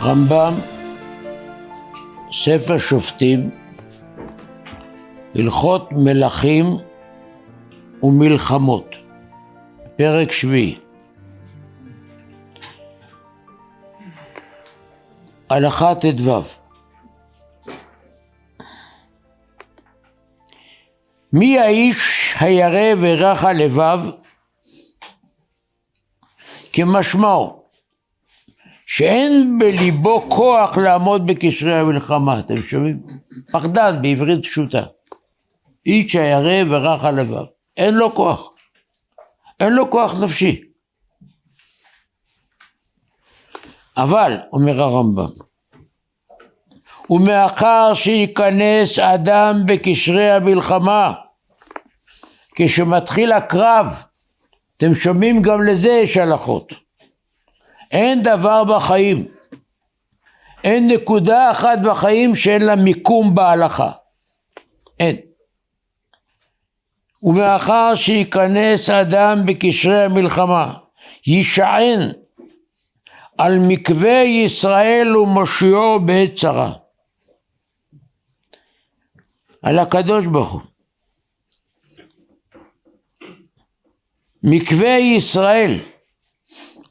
רמב"ם, ספר שופטים, הלכות מלכים ומלחמות, פרק שביעי. הלכה ט"ו. מי האיש הירא ורך הלבב? כמשמעו שאין בליבו כוח לעמוד בקשרי המלחמה. אתם שומעים? פחדן בעברית פשוטה. איש הירא ורך הלבב, אין לו כוח, אין לו כוח נפשי. אבל, אומר הרמב"ם, ומאחר שייכנס אדם בקשרי המלחמה, כשמתחיל הקרב, אתם שומעים, גם לזה יש הלכות. אין דבר בחיים, אין נקודה אחת בחיים שאין לה מיקום בהלכה, אין. ומאחר שייכנס אדם בקשרי המלחמה, יישען על מקווה ישראל ומושיעו בעת צרה, על הקדוש ברוך הוא. מקווה ישראל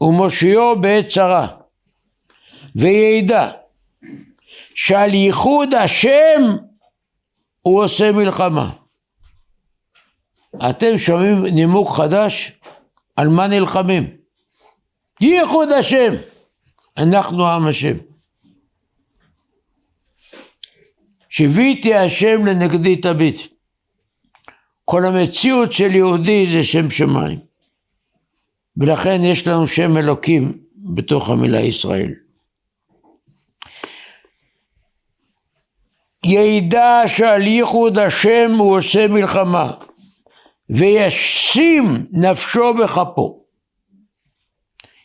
ומושיעו בעת צרה, וידע שעל ייחוד השם הוא עושה מלחמה. אתם שומעים נימוק חדש? על מה נלחמים? ייחוד השם, אנחנו עם השם. שיוויתי השם לנגדי תביט. כל המציאות של יהודי זה שם שמיים, ולכן יש לנו שם אלוקים בתוך המילה ישראל. ידע שעל ייחוד השם הוא עושה מלחמה, וישים נפשו בכפו.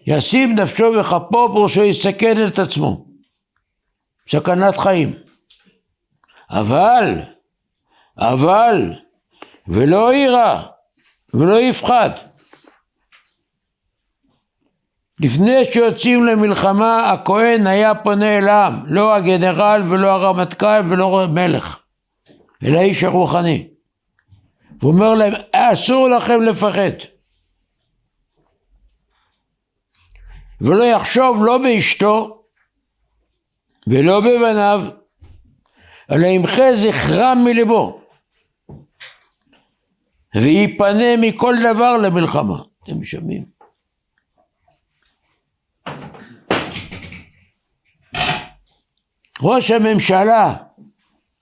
ישים נפשו בכפו פירושו יסכן את עצמו, סכנת חיים. אבל ולא יירא ולא יפחד. לפני שיוצאים למלחמה, הכהן היה פונה אל העם, לא הגנרל ולא הרמטכ"ל ולא מלך, אלא האיש הרוחני. הוא אומר להם, אסור לכם לפחד, ולא יחשוב לא באשתו ולא בבניו, אלא ימחה זכרם מלבו, ויפנה מכל דבר למלחמה. אתם שומעים? ראש הממשלה,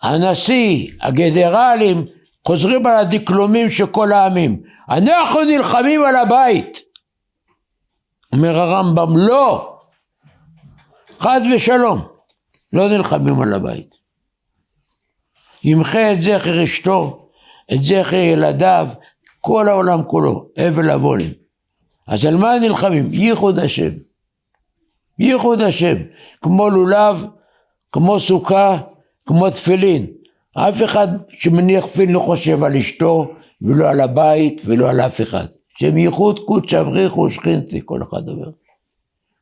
הנשיא, הגנרלים, חוזרים על הדקלומים של כל העמים. אנחנו נלחמים על הבית. אומר הרמב"ם, לא, חד ושלום, לא נלחמים על הבית. ימחה את זכר אשתו, את זכר ילדיו, כל העולם כולו, אבל הבולים. אז על מה נלחמים? ייחוד השם. ייחוד השם, כמו לולב, כמו סוכה, כמו תפילין. אף אחד שמניח תפילין לא חושב על אשתו, ולא על הבית, ולא על אף אחד. שם ייחוד קודש בריחו ושכינתי, כל אחד אומר.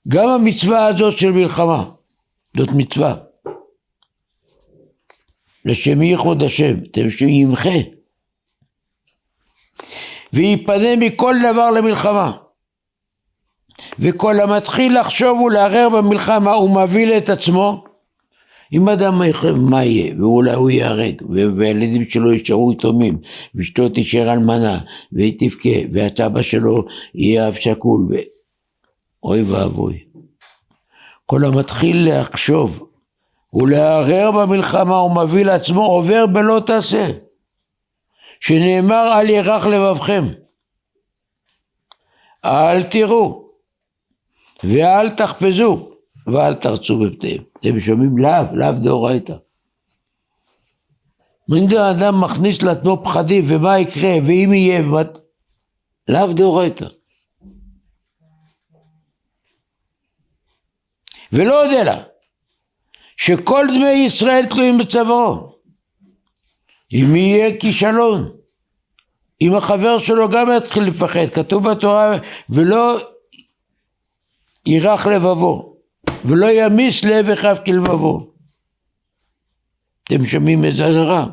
גם המצווה הזאת של מלחמה, זאת מצווה. לשם ייחוד השם, אתם שימחה. ויפנה מכל דבר למלחמה. וכל המתחיל לחשוב ולערער במלחמה, הוא מביא את עצמו. אם אדם מה יהיה, ואולי הוא ייהרג, והילדים שלו יישארו יתומים, ואשתו תישאר אלמנה, והיא תבכה, והסבא שלו יהיה אב שכול, אוי ואבוי. כל המתחיל לחשוב ולערער במלחמה, הוא מביא לעצמו, עובר בלא תעשה, שנאמר אל ירך לבבכם, אל תראו, ואל תחפזו, ואל תרצו בפתיהם. אתם שומעים? לאו דאורייתא. אם האדם מכניס לעצמו פחדים, ומה יקרה, ואם יהיה, לאו דאורייתא. ולא יודע לה, שכל דמי ישראל תלויים בצווארו. אם יהיה כישלון, אם החבר שלו גם יתחיל לפחד, כתוב בתורה, ולא ירח לבבו. ולא ימיס לב אחיו כלבבו. אתם שומעים איזה אזהרה?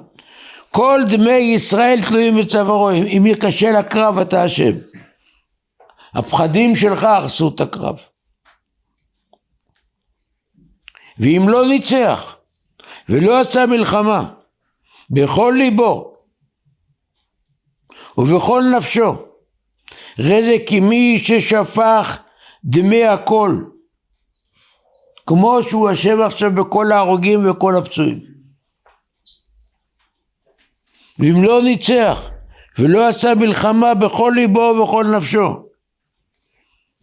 כל דמי ישראל תלויים בצווארו, אם יקשה לקרב אתה השם. הפחדים שלך הרסו את הקרב. ואם לא ניצח ולא עשה מלחמה בכל ליבו ובכל נפשו, ראה כמי ששפך דמי הכל, כמו שהוא אשם עכשיו בכל ההרוגים וכל הפצועים. ואם לא ניצח ולא עשה מלחמה בכל ליבו ובכל נפשו,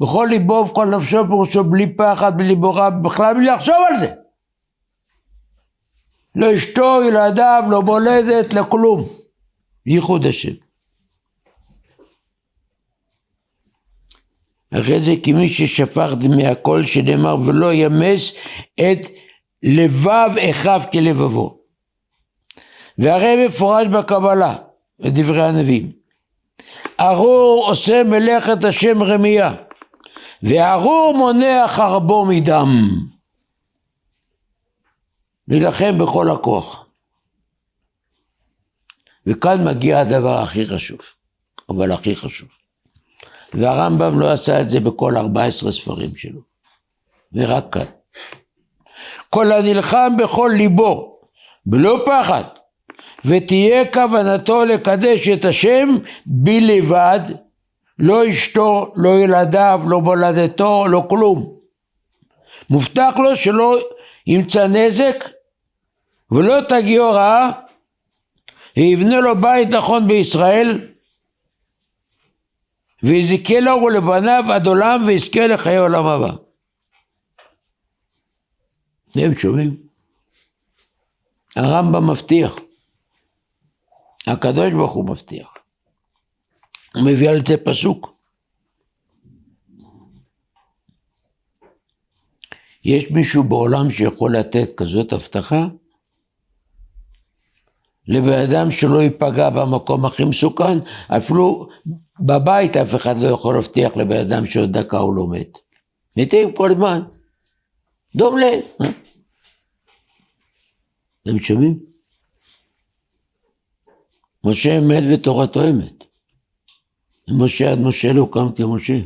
בכל ליבו ובכל נפשו פירושו בלי פחד, בלי בורא, בכלל בלי לחשוב על זה. לא אשתו, ילדיו, לא מולדת, לא כלום. ייחוד השם. אחרי זה כמי ששפך דמי הכל, שנאמר ולא ימס את לבב אחיו כלבבו. והרי מפורש בקבלה, בדברי הנביאים, ארור עושה מלאכת השם רמייה, וארור מונע חרבו מדם. להילחם בכל הכוח. וכאן מגיע הדבר הכי חשוב, אבל הכי חשוב. והרמב"ם לא עשה את זה בכל 14 ספרים שלו, ורק כאן. כל הנלחם בכל ליבו, בלא פחד, ותהיה כוונתו לקדש את השם בלבד, לא אשתו, לא ילדיו, לא מולדתו, לא כלום. מובטח לו שלא ימצא נזק ולא תגיעו רעה, ויבנה לו בית נכון בישראל, ויזכה לו ולבניו עד עולם, ויזכה לחיי עולם הבא. אתם שומעים? הרמב"ם מבטיח, הקדוש ברוך הוא מבטיח, הוא מביא על זה פסוק. יש מישהו בעולם שיכול לתת כזאת הבטחה? לבן אדם שלא ייפגע במקום הכי מסוכן, אפילו בבית אף אחד לא יכול להבטיח לבן אדם שעוד דקה הוא לא מת. מתים כל זמן. דום לב. אתם שומעים? משה מת ותורתו אמת. משה עד משה לא קם כמשה.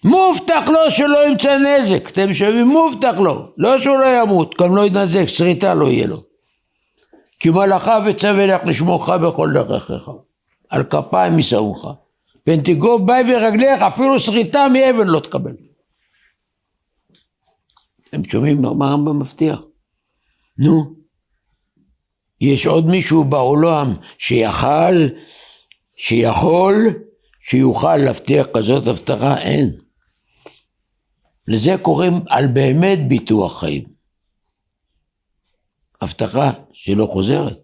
מובטח לו שלא ימצא נזק, אתם שומעים? מובטח לו, לא שהוא לא ימות, גם לא ינזק, שריטה לא יהיה לו. כי מלאכה וצווה לך לשמורך בכל דרכיך, על כפיים ישאוך, פן תגוב בי ורגליך, אפילו שריטה מאבן לא תקבל. אתם שומעים מה הרמב"ם מבטיח? נו, יש עוד מישהו בעולם שיוכל להבטיח כזאת הבטחה? אין. לזה קוראים על באמת ביטוח חיים. הבטחה שלא חוזרת.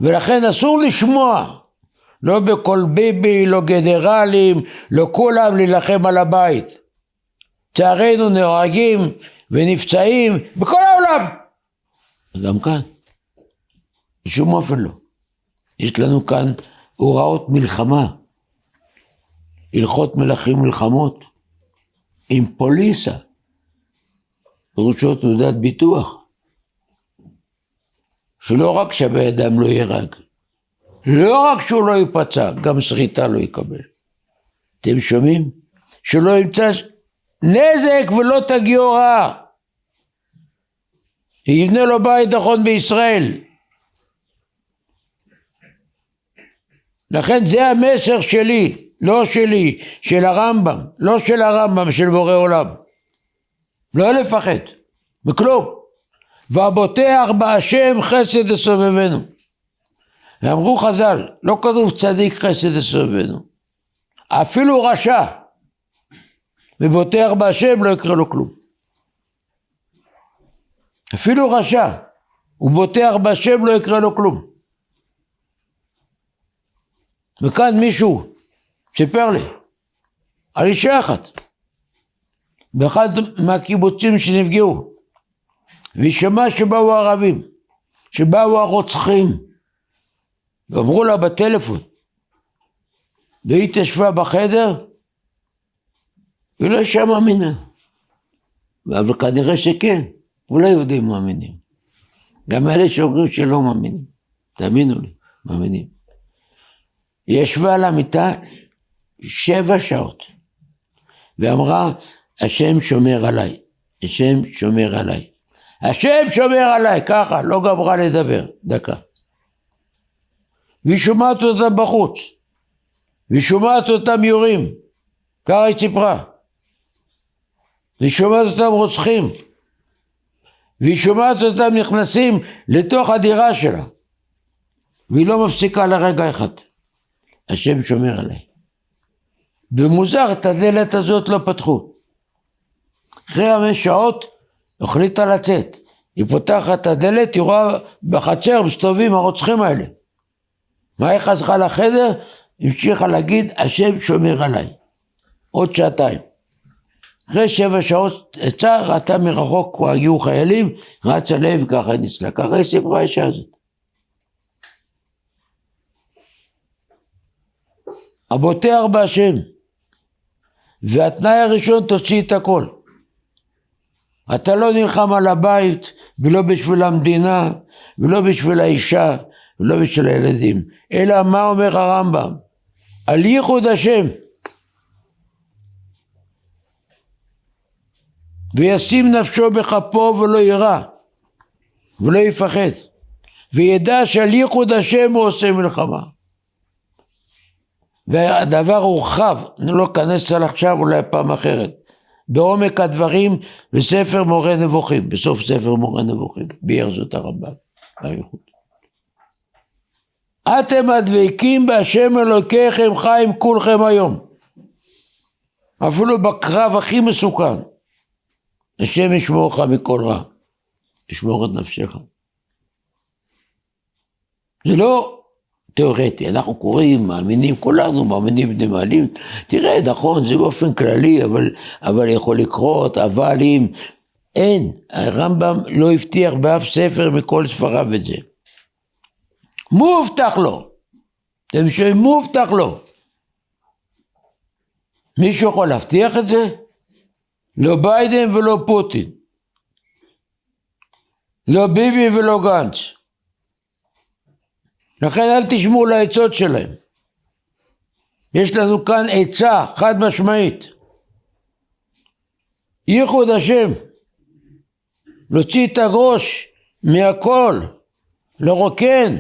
ולכן אסור לשמוע, לא בכל ביבי, לא גנרלים, לא כולם להילחם על הבית. צערנו נהרגים ונפצעים בכל העולם. גם כאן. בשום אופן לא. יש לנו כאן הוראות מלחמה, הלכות מלכים מלחמות, עם פוליסה, פירושו תעודת ביטוח, שלא רק שבן אדם לא ירג, לא רק שהוא לא ייפצע, גם שריטה לא יקבל. אתם שומעים? שלא ימצא נזק ולא תגיעו רעה. יבנה לו בית נכון בישראל. לכן זה המסר שלי, לא שלי, של הרמב"ם, לא של הרמב"ם, של בורא עולם. לא לפחד, בכלום. והבוטח בהשם חסד יסובבנו. ואמרו חז"ל, לא כתוב צדיק חסד יסובבנו. אפילו רשע, ובוטח בהשם לא יקרה לו כלום. אפילו רשע, ובוטח בהשם לא יקרה לו כלום. וכאן מישהו סיפר לי על אישה אחת באחד מהקיבוצים שנפגעו, והיא שמעה שבאו הערבים, שבאו הרוצחים, ואמרו לה בטלפון, והיא תשבה בחדר, היא לא אישה מאמינה. אבל כנראה שכן, אולי יהודים מאמינים. גם אלה שאומרים שלא מאמינים. תאמינו לי, מאמינים. היא ישבה על המיטה 7 שעות, ואמרה, השם שומר עליי, השם שומר עליי. השם שומר עליי, ככה, לא גמרה לדבר, דקה. והיא שומעת אותם בחוץ, והיא שומעת אותם יורים, ככה היא סיפרה. והיא שומעת אותם רוצחים, והיא שומעת אותם נכנסים לתוך הדירה שלה, והיא לא מפסיקה לרגע אחד. השם שומר עליי. ומוזר, את הדלת הזאת לא פתחו. אחרי 5 שעות, החליטה לצאת. היא פותחת את הדלת, היא רואה בחצר, מסתובבים הרוצחים האלה. מה היא חזרה לחדר? המשיכה להגיד, השם שומר עליי. עוד 2 שעתיים. אחרי 7 שעות, ראתה מרחוק, כבר הגיעו חיילים, רצה להם, ככה ניצלה. ככה היא סיפרה האישה הזאת. אבותיה בהשם. והתנאי הראשון, תוציא את הכל. אתה לא נלחם על הבית, ולא בשביל המדינה, ולא בשביל האישה, ולא בשביל הילדים. אלא מה אומר הרמב"ם? על ייחוד השם. וישים נפשו בכפו ולא יירא, ולא יפחד. וידע שעל ייחוד השם הוא עושה מלחמה. והדבר הורחב, אני לא אכנס על עכשיו, אולי פעם אחרת. בעומק הדברים בספר מורה נבוכים, בסוף ספר מורה נבוכים, ביאר זאת הרמב"ם, בייחוד. אתם הדבקים בהשם אלוקיכם חיים כולכם היום. אפילו בקרב הכי מסוכן. השם ישמור לך מכל רע. ישמור את נפשך. זה לא תיאורטי, אנחנו קוראים, מאמינים, כולנו מאמינים בני מעלים. תראה, נכון, זה באופן כללי, אבל יכול לקרות, אבל אם אין, הרמב"ם לא הבטיח באף ספר מכל ספריו את זה. מובטח לו. אתם שואלים, מובטח לו. מישהו יכול להבטיח את זה? לא ביידן ולא פוטין. לא ביבי ולא גנץ. לכן אל תשמעו לעצות שלהם. יש לנו כאן עצה חד משמעית. ייחוד השם. להוציא את הראש מהכל. לרוקן.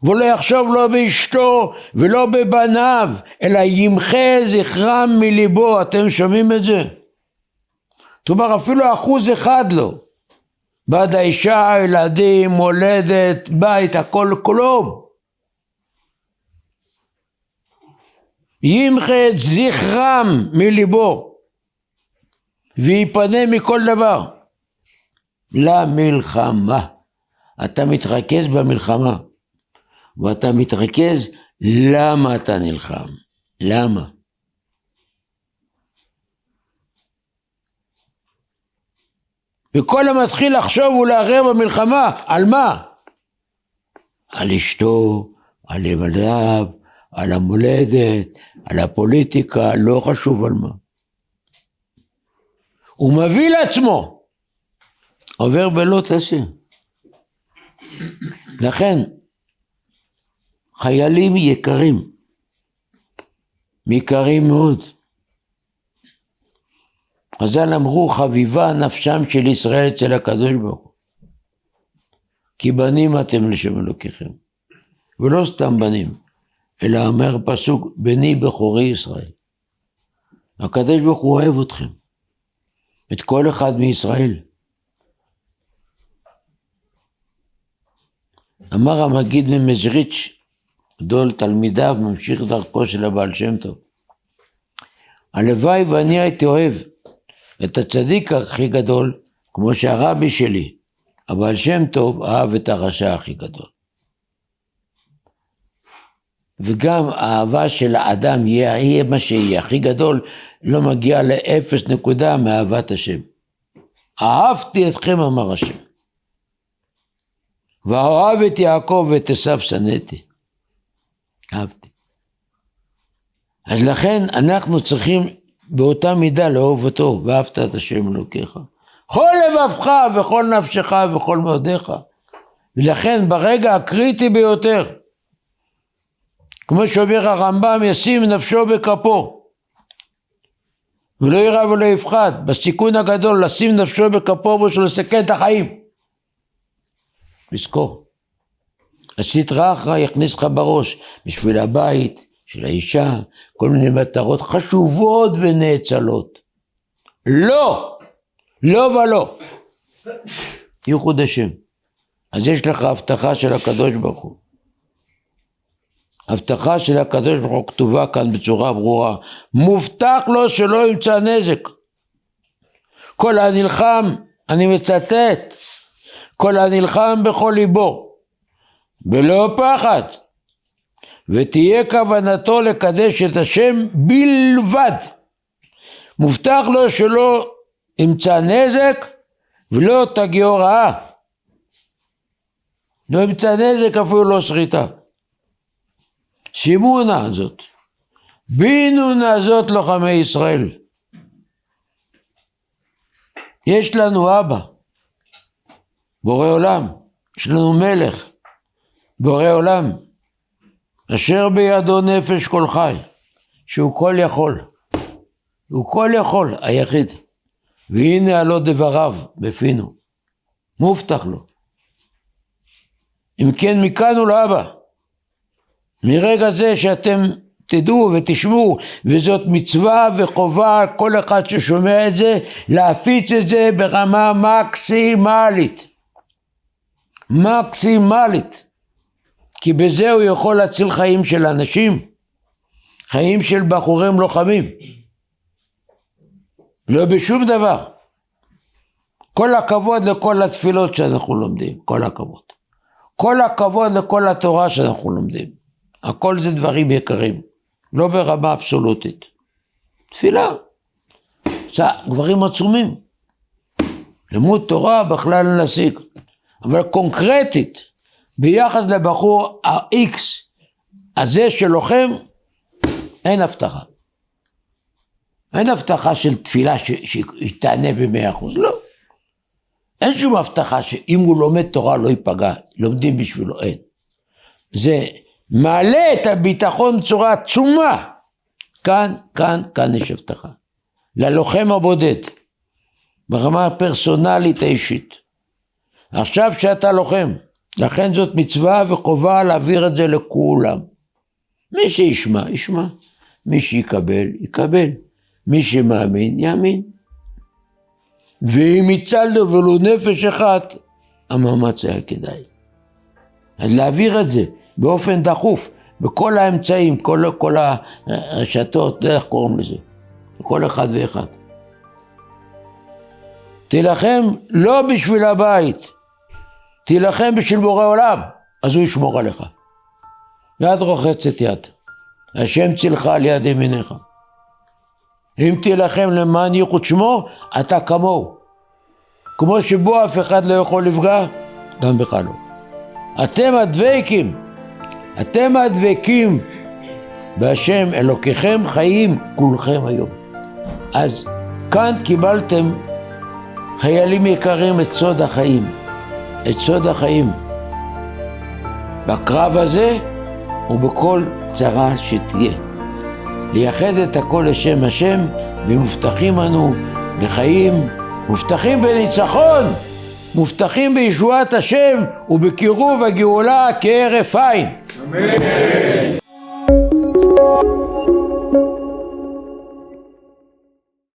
ולא יחשוב לא באשתו ולא בבניו, אלא ימחה זכרם מליבו. אתם שומעים את זה? זאת אומרת, אפילו 1% לא. בעד האישה, ילדים, מולדת, בית, הכל כלום. ימחה את זכרם מליבו, ויפנה מכל דבר. למלחמה. אתה מתרכז במלחמה. ואתה מתרכז למה אתה נלחם. למה? וכל המתחיל לחשוב ולערער במלחמה, על מה? על אשתו, על ילדיו, על המולדת, על הפוליטיקה, לא חשוב על מה. הוא מביא לעצמו, עובר בלא תעשה. לכן, חיילים יקרים, יקרים מאוד. חז"ל אמרו, חביבה נפשם של ישראל אצל הקדוש ברוך הוא. כי בנים אתם לשם אלוקיכם. ולא סתם בנים, אלא אומר פסוק, בני בכורי ישראל. הקדוש ברוך הוא אוהב אתכם. את כל אחד מישראל. אמר המגיד ממזריץ', גדול תלמידיו, ממשיך דרכו של הבעל שם טוב. הלוואי ואני הייתי אוהב את הצדיק הכי גדול, כמו שהרבי שלי, הבעל שם טוב, אהב את הרשע הכי גדול. וגם האהבה של האדם יהיה מה שיהיה, הכי גדול, לא מגיע ל0 נקודה מאהבת השם. אהבתי אתכם, אמר השם. ואוהב את יעקב ואת עשיו שנאתי. אהבתי. אז לכן אנחנו צריכים באותה מידה לאהוב אותו, ואהבת את השם אלוקיך. כל לבבך וכל נפשך וכל מאודיך. ולכן ברגע הקריטי ביותר, כמו שאומר הרמב"ם, ישים נפשו בכפו, ולא יירא ולא יפחד, בסיכון הגדול לשים נפשו בכפו בשביל לסכן את החיים. לזכור. הסטרא אחרא יכניס לך בראש, בשביל הבית, של האישה, כל מיני מטרות חשובות ונאצלות. לא! לא ולא. ייחוד השם. אז יש לך הבטחה של הקדוש ברוך הוא. הבטחה של הקדוש ברוך הוא כתובה כאן בצורה ברורה. מובטח לו שלא ימצא נזק. כל הנלחם, אני מצטט, כל הנלחם בכל ליבו, בלא פחד, ותהיה כוונתו לקדש את השם בלבד. מובטח לו שלא ימצא נזק ולא תגיעו רעה. לא ימצא נזק, אפילו לא שריטה. שימו נא זאת. בינו נא זאת לוחמי ישראל. יש לנו אבא, בורא עולם. יש לנו מלך, בורא עולם. אשר בידו נפש כל חי. שהוא כל יכול. הוא כל יכול, היחיד. והנה עלו דבריו בפינו. מובטח לו. אם כן מכאן הוא לאבא. מרגע זה שאתם תדעו ותשמעו, וזאת מצווה וחובה, כל אחד ששומע את זה, להפיץ את זה ברמה מקסימלית. מקסימלית. כי בזה הוא יכול להציל חיים של אנשים, חיים של בחורים לוחמים. לא בשום דבר. כל הכבוד לכל התפילות שאנחנו לומדים, כל הכבוד. כל הכבוד לכל התורה שאנחנו לומדים. הכל זה דברים יקרים, לא ברמה אבסולוטית. תפילה. גברים עצומים. לימוד תורה בכלל להשיג. אבל קונקרטית, ביחס לבחור ה-X הזה שלוחם, אין הבטחה. אין הבטחה של תפילה שיתענה ב100%, לא. אין שום הבטחה שאם הוא לומד תורה לא ייפגע, לומדים בשבילו, אין. זה מעלה את הביטחון בצורה עצומה. כאן יש הבטחה. ללוחם הבודד, ברמה הפרסונלית האישית. עכשיו שאתה לוחם, לכן זאת מצווה וחובה להעביר את זה לכולם. מי שישמע, ישמע. מי שיקבל, יקבל. מי שמאמין, יאמין. ואם יצלנו ולו נפש אחת, המאמץ היה כדאי. אז להעביר את זה באופן דחוף, בכל האמצעים, כל הרשתות, איך קוראים לזה? כל אחד ואחד. תילחם לא בשביל הבית, תילחם בשביל בורא עולם, אז הוא ישמור עליך. יד רוחצת יד, השם צילך על יד ימיניך. אם תילחם למען ייחוד שמו, אתה כמוהו. כמו שבו אף אחד לא יכול לפגע, גם בך לא. אתם הדבקים בהשם אלוקיכם חיים כולכם היום. אז כאן קיבלתם חיילים יקרים את סוד החיים. את סוד החיים. בקרב הזה ובכל צרה שתהיה. לייחד את הכל לשם השם, ומובטחים אנו בחיים, מובטחים בניצחון, מובטחים בישועת השם ובקירוב הגאולה כהרף עין. אמן.